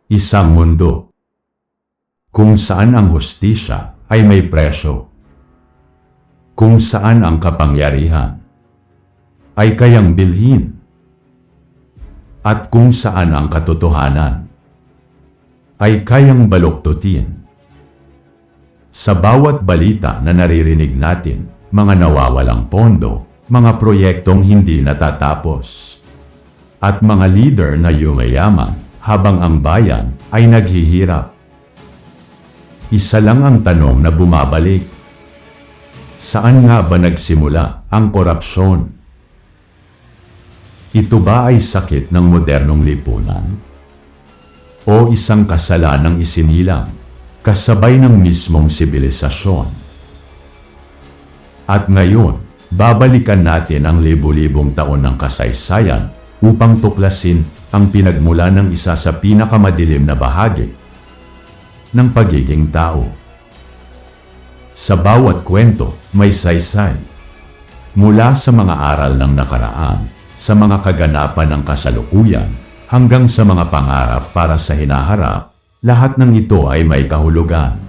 Isang mundo kung saan ang hustisya ay may presyo, kung saan ang kapangyarihan ay kayang bilhin, at kung saan ang katotohanan ay kayang baluktutin. Sa bawat balita na naririnig natin, mga nawawalang pondo, mga proyektong hindi natatapos, at mga leader na yumayaman habang ang bayan ay naghihirap. Isa lang ang tanong na bumabalik. Saan nga ba nagsimula ang korupsyon? Ito ba ay sakit ng modernong lipunan? O isang kasalanang isinilang, kasabay ng mismong sibilisasyon? At ngayon, babalikan natin ang libu-libong taon ng kasaysayan upang tuklasin ang pinagmula ng isa sa pinakamadilim na bahagi ng pagiging tao. Sa bawat kwento, may saysay. Mula sa mga aral ng nakaraan, sa mga kaganapan ng kasalukuyan, hanggang sa mga pangarap para sa hinaharap, lahat ng ito ay may kahulugan.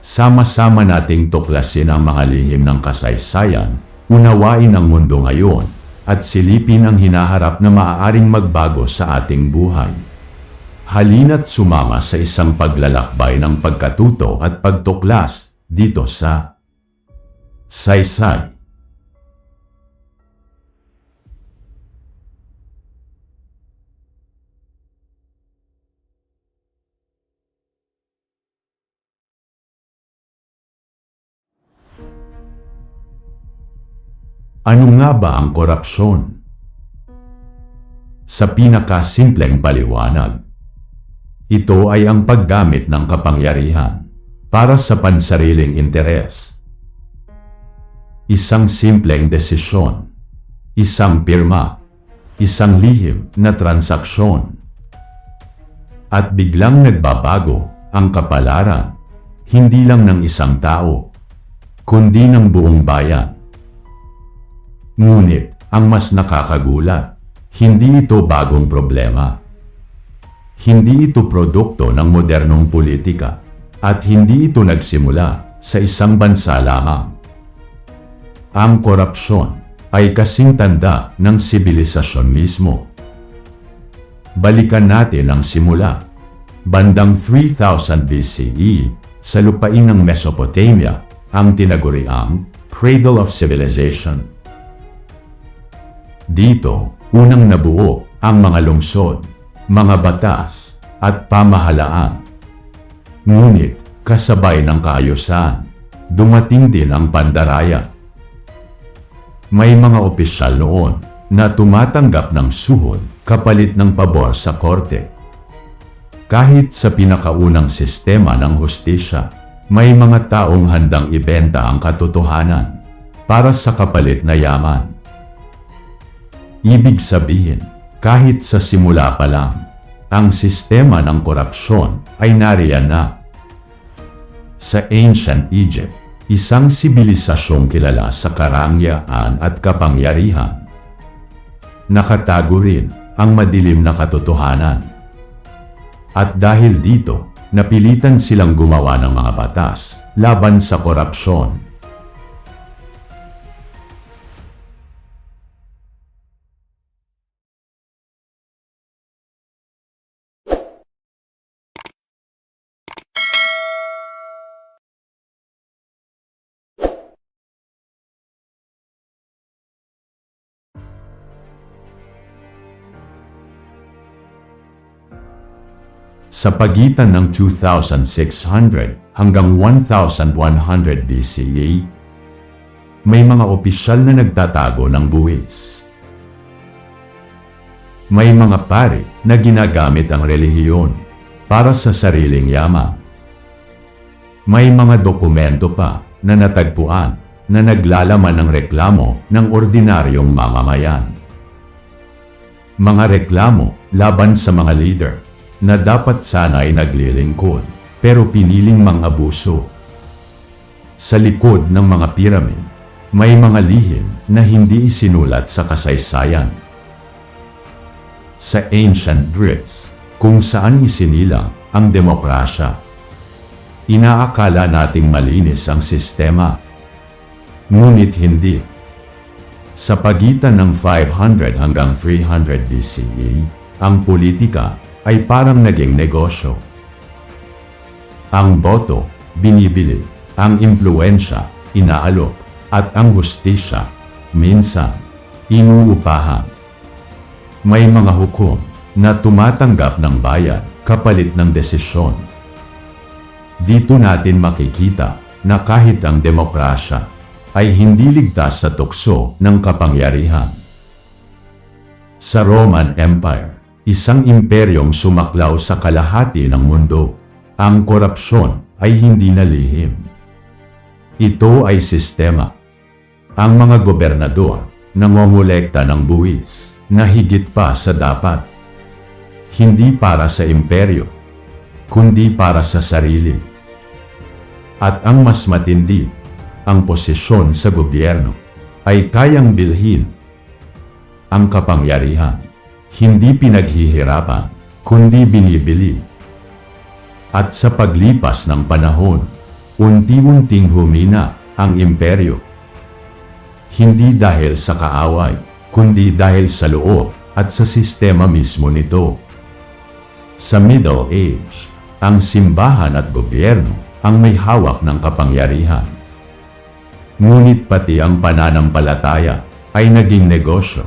Sama-sama nating tuklasin ang mga lihim ng kasaysayan, unawain ang mundo ngayon, at silipin ang hinaharap na maaaring magbago sa ating buhay. Halina't sumama sa isang paglalakbay ng pagkatuto at pagtuklas dito sa Saysay. Ano nga ba ang korupsyon? Sa pinakasimpleng paliwanag, ito ay ang paggamit ng kapangyarihan para sa pansariling interes. Isang simpleng desisyon, isang pirma, isang lihim na transaksyon. At biglang nagbabago ang kapalaran, hindi lang ng isang tao, kundi ng buong bayan. Ngunit, ang mas nakakagulat, hindi ito bagong problema. Hindi ito produkto ng modernong politika, at hindi ito nagsimula sa isang bansa lamang. Ang korupsyon ay kasing tanda ng sibilisasyon mismo. Balikan natin ang simula. Bandang 3000 BCE, sa lupain ng Mesopotamia, ang tinaguriang Cradle of Civilization. Dito, unang nabuo ang mga lungsod, mga batas, at pamahalaan. Ngunit, kasabay ng kaayusan, dumating din ang pandaraya. May mga opisyal noon na tumatanggap ng suhol kapalit ng pabor sa korte. Kahit sa pinakaunang sistema ng hustisya, may mga taong handang ibenta ang katotohanan para sa kapalit na yaman. Ibig sabihin, kahit sa simula pa lang, ang sistema ng korupsyon ay nariyan na. Sa Ancient Egypt, isang sibilisasyong kilala sa karangyaan at kapangyarihan, nakatago rin ang madilim na katotohanan. At dahil dito, napilitan silang gumawa ng mga batas laban sa korupsyon. Sa pagitan ng 2600 hanggang 1100 BCE, may mga opisyal na nagtatago ng buwis. May mga pari na ginagamit ang relihiyon para sa sariling yaman. May mga dokumento pa na natagpuan na naglalaman ng reklamo ng ordinaryong mamamayan. Mga reklamo laban sa mga leader na dapat sana ay naglilingkod, pero piniling mang-abuso. Sa likod ng mga piramid, may mga lihim na hindi isinulat sa kasaysayan. Sa Ancient Greece, kung saan isinilang ang demokrasya. Inaakala nating malinis ang sistema. Ngunit hindi. Sa pagitan ng 500 hanggang 300 BCE, ang politika ay parang naging negosyo. Ang boto, binibili, ang impluwensya, inaalok, at ang hustisya, minsan, inuupahan. May mga hukom na tumatanggap ng bayan kapalit ng desisyon. Dito natin makikita na kahit ang demokrasya ay hindi ligtas sa tukso ng kapangyarihan. Sa Roman Empire, isang imperyong sumaklaw sa kalahati ng mundo, ang korupsyon ay hindi nalihim. Ito ay sistema. Ang mga gobernador nangongolekta ng buwis na higit pa sa dapat. Hindi para sa imperyo, kundi para sa sarili. At ang mas matindi, ang posisyon sa gobyerno ay kayang bilhin. Ang kapangyarihan, hindi pinaghihirapan, kundi binibili. At sa paglipas ng panahon, unti-unting humina ang imperyo. Hindi dahil sa kaaway, kundi dahil sa loob at sa sistema mismo nito. Sa Middle Age, ang simbahan at gobyerno ang may hawak ng kapangyarihan. Ngunit pati ang pananampalataya ay naging negosyo.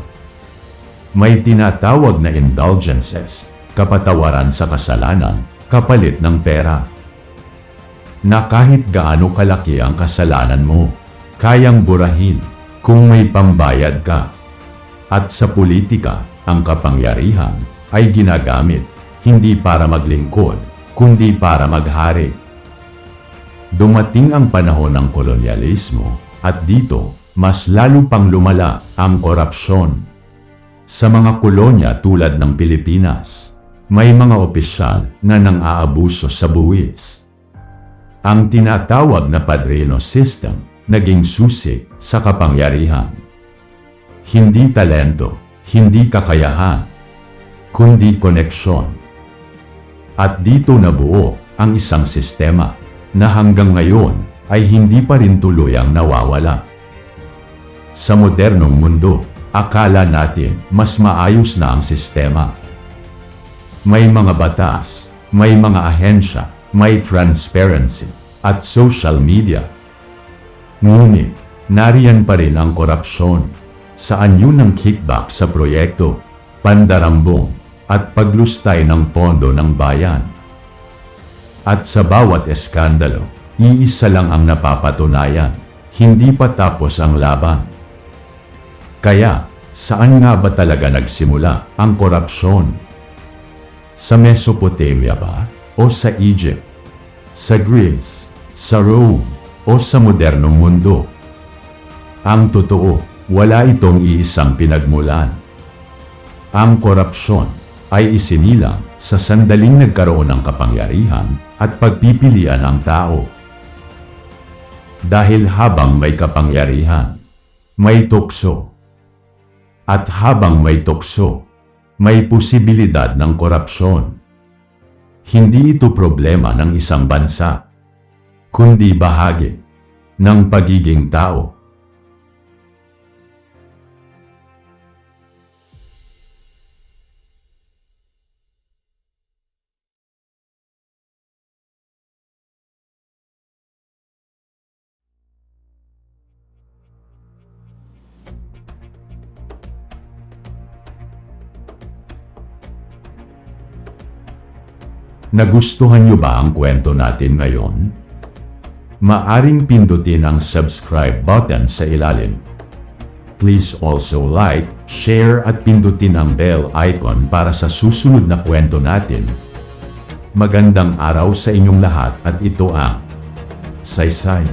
May tinatawag na indulgences, kapatawaran sa kasalanan, kapalit ng pera. Na kahit gaano kalaki ang kasalanan mo, kayang burahin kung may pambayad ka. At sa politika, ang kapangyarihan ay ginagamit hindi para maglingkod, kundi para maghari. Dumating ang panahon ng kolonyalismo at dito, mas lalo pang lumala ang korupsyon. Sa mga kolonya tulad ng Pilipinas, may mga opisyal na nang-aabuso sa buwis. Ang tinatawag na padrino system naging susi sa kapangyarihan. Hindi talento, hindi kakayahan, kundi koneksyon. At dito nabuo ang isang sistema na hanggang ngayon ay hindi pa rin tuluyang nawawala. Sa modernong mundo, akala natin mas maayos na ang sistema. May mga batas, may mga ahensya, may transparency, at social media. Ngunit, nariyan pa rin ang korupsyon, sa anyo ng kickback sa proyekto, pandarambong, at paglustay ng pondo ng bayan. At sa bawat eskandalo, iisa lang ang napapatunayan, hindi pa tapos ang laban. Kaya, saan nga ba talaga nagsimula ang korupsyon? Sa Mesopotamia ba? O sa Egypt? Sa Greece? Sa Rome? O sa modernong mundo? Ang totoo, wala itong iisang pinagmulan. Ang korupsyon ay isinilang sa sandaling nagkaroon ng kapangyarihan at pagpipilian ng tao. Dahil habang may kapangyarihan, may tukso. At habang may tukso, may posibilidad ng korupsyon. Hindi ito problema ng isang bansa, kundi bahagi ng pagiging tao. Nagustuhan niyo ba ang kwento natin ngayon? Maaring pindutin ang subscribe button sa ilalim. Please also like, share at pindutin ang bell icon para sa susunod na kwento natin. Magandang araw sa inyong lahat at ito ang Saysay.